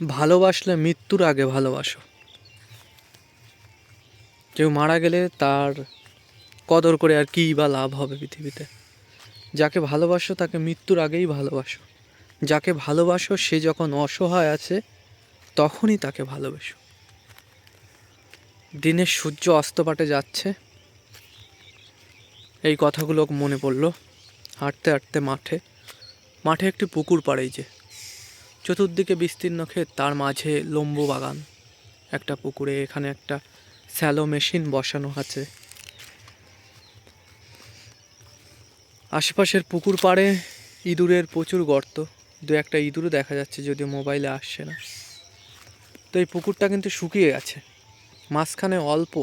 ভালোবাসলে মৃত্যুর আগে ভালোবাসো। কেউ মারা গেলে তার কদর করে আর কী বা লাভ হবে পৃথিবীতে। যাকে ভালোবাসো তাকে মৃত্যুর আগেই ভালোবাসো। যাকে ভালোবাসো সে যখন অসহায় আছে তখনই তাকে ভালোবাসো। দিনের সূর্য অস্তপাটে যাচ্ছে, এই কথাগুলো মনে পড়ল হাঁটতে হাঁটতে মাঠে একটি পুকুর পাড়ে, যে চতুর্দিকে বিস্তীর্ণ ক্ষেত, তার মাঝে লম্বু বাগান। একটা পুকুরে এখানে একটা স্যালো মেশিন বসানো আছে। আশেপাশের পুকুর পাড়ে ইঁদুরের প্রচুর গর্ত, দু একটা ইঁদুরও দেখা যাচ্ছে, যদিও মোবাইলে আসছে না। তো এই পুকুরটা কিন্তু শুকিয়ে গেছে, মাঝখানে অল্প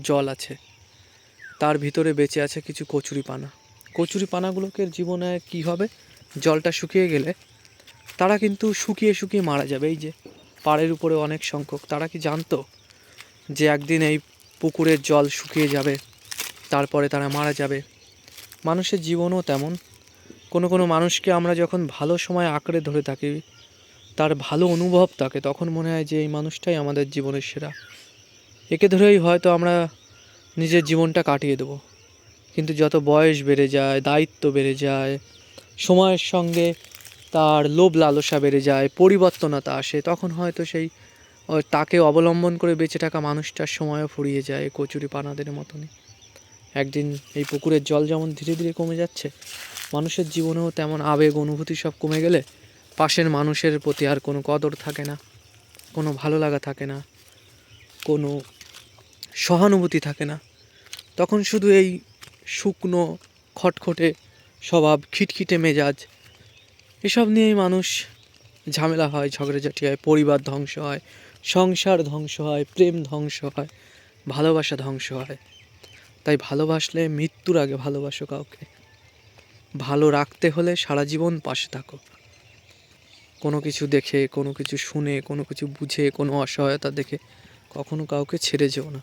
জল আছে, তার ভিতরে বেঁচে আছে কিছু কচুরিপানা। কচুরিপানাগুলোকে জীবনে কী হবে, জলটা শুকিয়ে গেলে তারা কিন্তু শুকিয়ে শুকিয়ে মারা যাবে। এই যে পাড়ের উপরে অনেক সংখ্যক, তারা কি জানতো যে একদিন এই পুকুরের জল শুকিয়ে যাবে, তারপরে তারা মারা যাবে? মানুষের জীবনও তেমন। কোনো কোনো মানুষকে আমরা যখন ভালো সময় আঁকড়ে ধরে থাকি, তার ভালো অনুভব থাকে, তখন মনে হয় যে এই মানুষটাই আমাদের জীবনের সেরা, একে ধরেই হয়তো আমরা নিজের জীবনটা কাটিয়ে দেবো। কিন্তু যত বয়স বেড়ে যায়, দায়িত্ব বেড়ে যায়, সময়ের সঙ্গে তার লোভ লালসা বেড়ে যায়, পরিবর্তনতা আসে, তখন হয়তো সেই তাকে অবলম্বন করে বেঁচে থাকা মানুষটার সময়ও ফুরিয়ে যায় কচুরি পানাদের মতনই। একদিন এই পুকুরের জল যেমন ধীরে ধীরে কমে যাচ্ছে, মানুষের জীবনেও তেমন আবেগ অনুভূতি সব কমে গেলে পাশের মানুষের প্রতি আর কোনো কদর থাকে না, কোনো ভালো লাগা থাকে না, কোনো সহানুভূতি থাকে না। তখন শুধু এই শুকনো খটখটে স্বভাব, খিটখিটে মেজাজ, এসব নিয়েই মানুষ ঝামেলা হয়, ঝগড়াঝাটি হয়, পরিবার ধ্বংস হয়, সংসার ধ্বংস হয়, প্রেম ধ্বংস হয়, ভালোবাসা ধ্বংস হয়। তাই ভালোবাসলে মৃত্যুর আগে ভালোবাসো কাউকে। ভালো রাখতে হলে সারা জীবন পাশে থাকো। কোনো কিছু দেখে, কোনো কিছু শুনে, কোনো কিছু বুঝে, কোনো অসহায়তা দেখে কখনো কাউকে ছেড়ে যেও না।